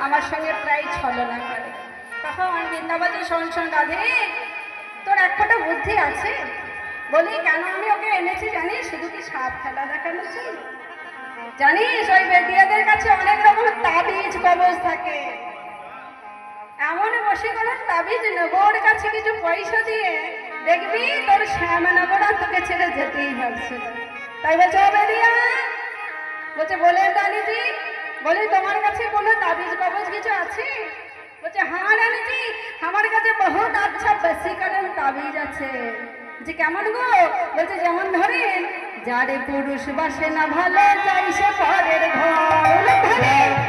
আমার সঙ্গে প্রায় ছলনা করে। তখন বৃন্দাবতী শোন শোন রাধে, তোর এক ফোঁটা বুদ্ধি আছে? বলি কেন আমি ওকে এনেছি জানিস? শুধু কি সাপ খেলা দেখানোর জন্য? জানিস ওই বেদিয়াদের কাছে অনেক রকম তাবিজ কবজ থাকে। এমন বশীকরণ তাবিজ নেব ওর কাছে কিছু পয়সা দিয়ে, দেখবি তোর শ্যামনগর আর তোকে ছেড়ে যেতেই পারছে। তাই বলছে ও বেদিয়া, বলছে বলেন রানীজি, বলি তোমার কাছে কোনো তাবিজ কবজ কিছু আছে? বলছে হ্যাঁ রানীজি, আমার কাছে বহুত আচ্ছা বশীকরণ তাবিজ আছে। যে কেমন গো? বলছে যেমন ধরেন, যারে পুরুষ বাসে না ভালো যাই সে পরের ঘর।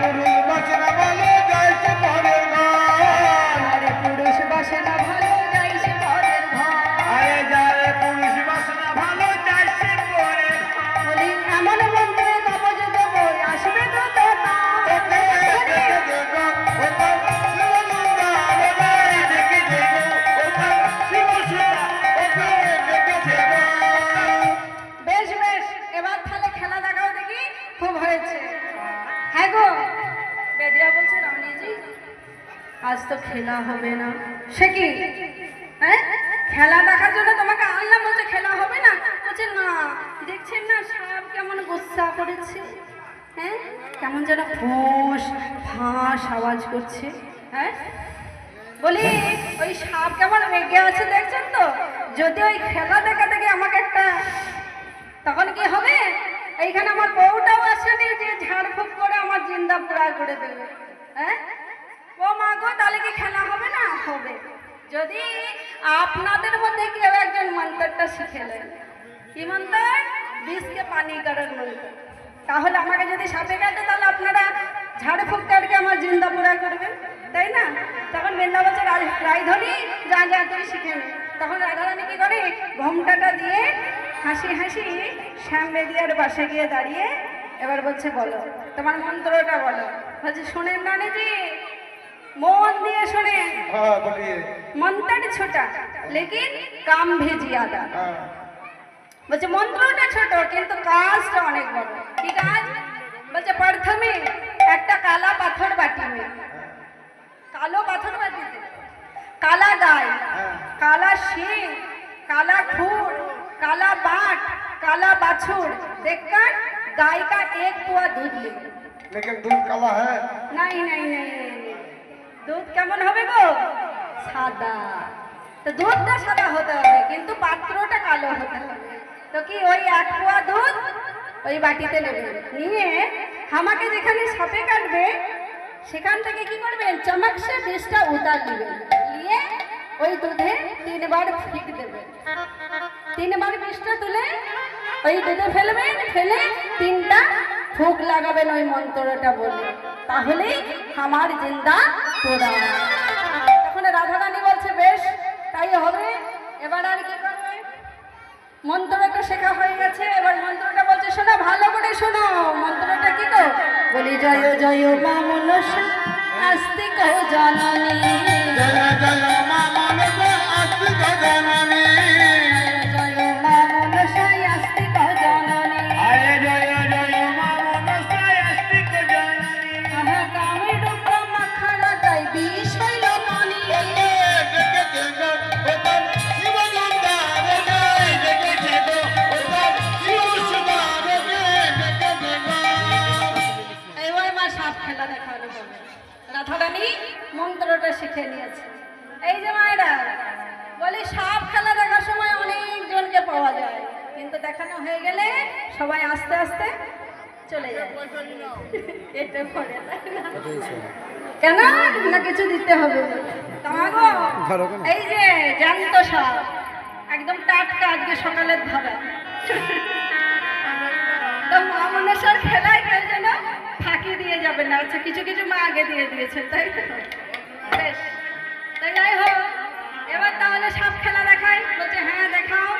পুরুষ বাসে না ভালো যাই সে পরের ঘর। যারে পুরুষ বাসে না ভালো যাই সে পরের ঘর। আরে যারে পুরুষ বাসে না ভালো যাই সে পরের ঘর। বলি এমন মন্ত্রে কবজ দেব আসবে তো তো না। বেশ বেশ, এবার তাহলে খেলা দেখাও দেখি। খুব হয়েছে। হ্যাঁ গো, বেদিয়া বলছে রানীজি আজ তো খেলা হবে না। সে কি? হ্যাঁ, খেলা দেখার জন্য তোমাকে আনলাম, বলছে খেলা হবে না? বলছে না, দেখছেন না সাপ কেমন গুসা করেছে? হ্যাঁ, কেমন যেন ফোঁস ফাঁস আওয়াজ করছে। হ্যাঁ, বলি ওই সাপ কেমন রেগে আছে দেখছেন তো? যদি ওই খেলা দেখা দেখে আমাকে একটা, তখন কি হবে? এইখানে আমার বউটাও আসেনি যে ঝাড়ফুঁক করে আমার জিন্দা পুরা করে দেবে। হ্যাঁ, ও মা গো, তাহলে কি খেলা হবে না? হবে। যদি আপনাদের মধ্যে কেউ একজন মন্ত্রটা শিখেলেন। কি মন্ত্র? বিষকে পানি করার মন্ত্র। তাহলে আমাকে যদি সাপে কাটে তাহলে আপনারা ঝাড়ফুঁক কাটকে আমার জিন্দা পুরা করবেন, তাই না? তখন বৃন্দাবতী রায়ধনী যা যা তুই শিখে নে। তখন রাধারানী কি করে? ঘোমটাটা দিয়ে হাসি হাসি শ্যাম বেদিয়ার পাশে গিয়ে দাঁড়িয়ে এবার বলছে বলো তোমার মন্ত্রটা বলো। বলছে শোনেন রানীজি, মন দিয়ে শোনে। হ্যাঁ বলিয়ে। মন্ত্র ছোটা লেকিন কাম ভি জিয়াদা। হ্যাঁ বলছে মন্ত্রটা ছোট কিন্তু কাজটা অনেক বড়। কি কাজ? বলছে প্রথমে একটা কালা পাথর বাটিবে, কালো পাথর বাটিতে কালা গাই, কালা শিং, काला खूर, काला बाट, काला बाछुर देखकर गाय का एक पुआ दूध ले। लेकिन दूध काला है। नहीं नहीं नहीं, दूध কেমন হবে গো? সাদা। তো দুধটা সাদা হতে হবে কিন্তু পাত্রটা কালো হতে হবে। তো কি ওই এক পোয়া দুধ ওই বাটিতে নেবেন, নিয়ে আমাকে যেখানে সাপে কাটবে সেখান থেকে কি করবেন? চমক সে বিষটা উতার দিবেন, নিয়ে ওই দুধে 3 বার ফিক দেবেন। 3 বার বিষটা তুলে ওই দুধে ফেলবেন, ফেলে 3টা ফুক লাগাবেন ওই মন্ত্রটা বলে, তাহলেই আমার জিন্দা পোড়া। তখন রাধারানী বলছে বেশ তাই হবে। এবার আর কি করবে? মন্ত্রটা শেখা হয়ে গেছে, এবার মন্ত্রটা বলছে শোনো ভালো করে শোনো। মন্ত্রটা কি গো? বলি জয় জয় মা মনসা আস্তিক জননী, জয় জয় মা মনসা আস্তিক জননী, জয় মা মনসা আস্তিক জননী, আরে জয় জয় মা মনসা আস্তিক জননী। আহা কামে রূপ মাখানা গাই বিষয় লমনি, দেখেছে গো ওপর শিব গঙ্গার গায়, দেখেছে গো ওপর শিব সুদার গায়, দেখেছে গো। এবার মা সাপ খেলা দেখানো হবে। রাধারানী মন্ত্রটা শিখে নিয়েছে। এই যে মায়েরা বলি সাপ খেলা দেখার সময় অনেক জনকে পাওয়া যায়, কিন্তু দেখানো হয়ে গেলে সবাই আস্তে আস্তে চলে যায়। এটা পড়ে কেন না কিছু দিতে হবে তোমাগো। এই যে জ্যান্ত সাপ একদম টাটকা, আজকে সকালের ধারা। তো মা মনসার খেলায় কেউ যেন ফাঁকি দিয়ে যাবে না। আচ্ছা কিছু কিছু মা আগে দিয়ে দিয়েছে, তাই তো? বেশ, তাই যাই হোক, এবার তাহলে সাপ খেলা দেখাই। বলছে হ্যাঁ দেখাও।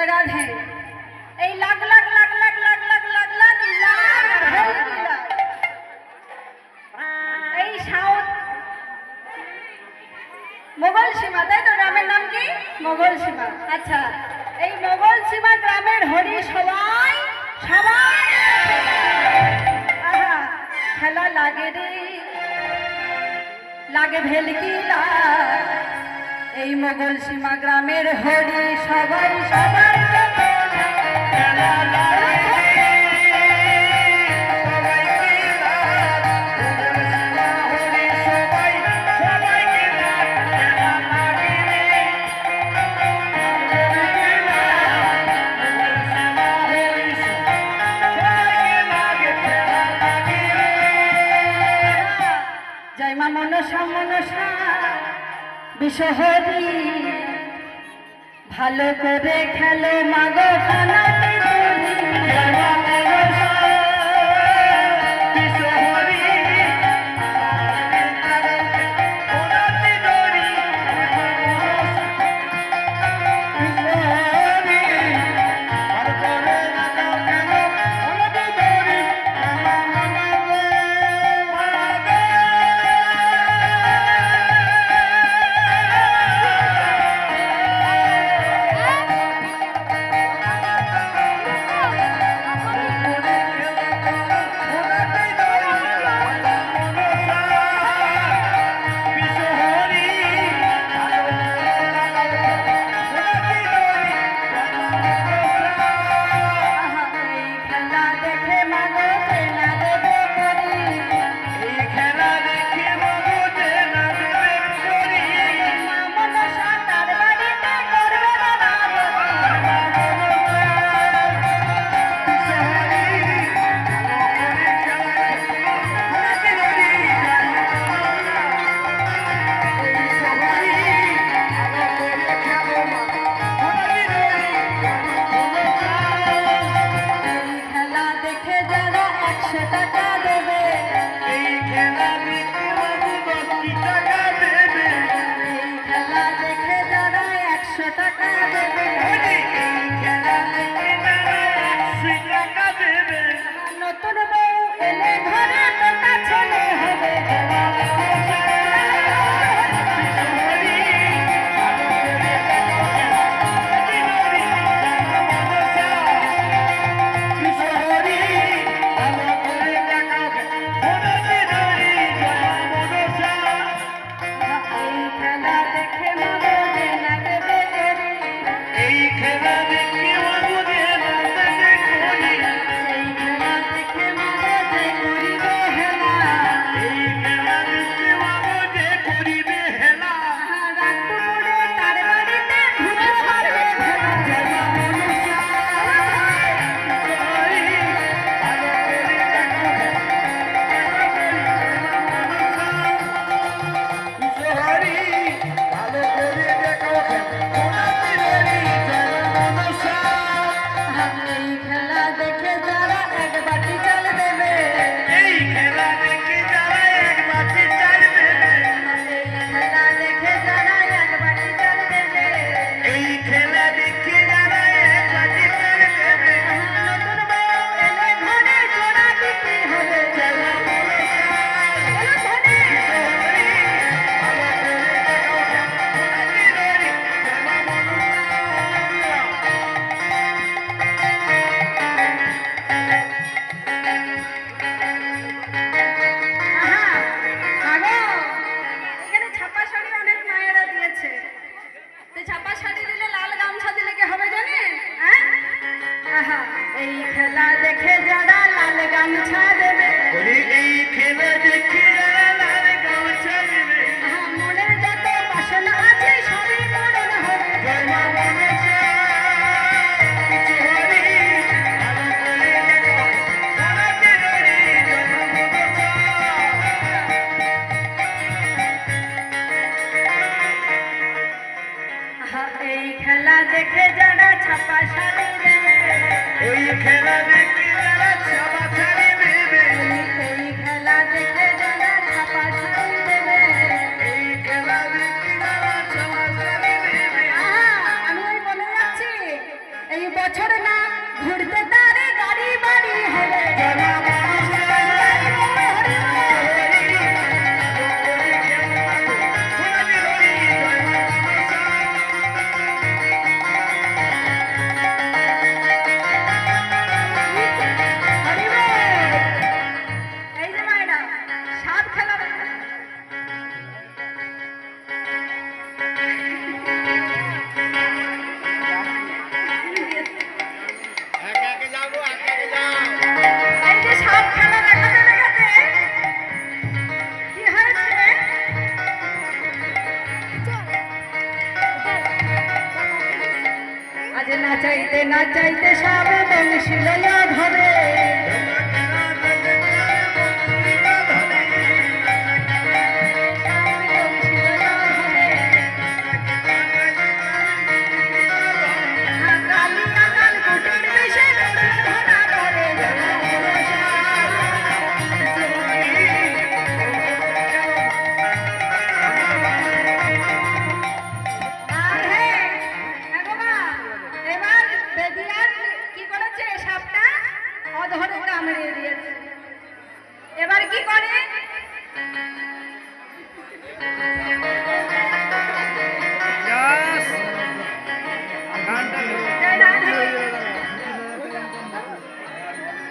রাধে এই লাখ লাখ লাখ লাখ লাখ লাখ লাখ লাখ লাখ ভেলকি লাখ। এই সাউথ মোগল সীমা, তাই তো গ্রামের নাম কি? মোগল সীমা। আচ্ছা, এই মোগল সীমা গ্রামের হরি সবাই সবাই আহা খেলা লাগে রে, লাগে ভেলকি লাগ। এই মোগল সীমা গ্রামের হরি সবাই সবাই খেলা লাগে জয় মা মনসা মনসা বিষহরি, ভালো করে খেলো মাগো কানাতে দড়ি। নতুন বউ এলে ঘরে পোতা ছেলে হবে। এই খেলা দেখে মাগো যে না দেবে গরি। এই খেলা দেখে মাগো যে না দেবে গরি। এই খেলা দেখে মাগো যে করিবে হেলা। এই খেলা দেখে মাগো যে করিবে হেলা। রাত দুপুরে তার বাড়িতে ঘুরে মারবে ভেলা। জয় মা মনসা। এই খেলা দেখে যারা এক বাটি চাল দেবে। এই খেলা দেখে যারা এক বাটি চাল দেবে। এই খেলা দেখে যারা এক বাটি চাল দেবে। এই খেলা দেখে যারা এক বাটি চাল দেবে। নতুন বউ এলে ঘরে জোড়া বিক্রি হবে। জয় মা মনসা। বলো ধনে। আহা, মাগো, এখানে ছাপা শাড়ি অনেক মায়েরা দিয়েছে। তো ছাপা শাড়ি দিলে লাল গামছা দিলে কি হবে জানেন? হ্যাঁ? আহা, এই খেলা দেখে যারা লাল গামছা দেবে। বলি এই খেলা দেখে যারা লাল গামছা দেবে। আহা, মনের যত বাসনা আছে সবই পূরণ হবে। জয় মা মনসা। কিছু হরি ভালো করে দেখো ধরাতে ধরি জয় মা মনসা। আহা, এই খেলা দেখে যারা ছাপা শাড়ি দেবে। এই খেলা দেখে যারা ছাপা ছাড়ি দেবে। এই খেলা দেখে যারা ছাপা শাড়ি দেবে। এই খেলা দেখে যারা ছাপা ছাড়ি দেবে। আহা, আমি ওই বলে যাচ্ছি, এই যে নাচাইতে নাচাইতে সব বংশী লইয়া ধরে এবার কি করে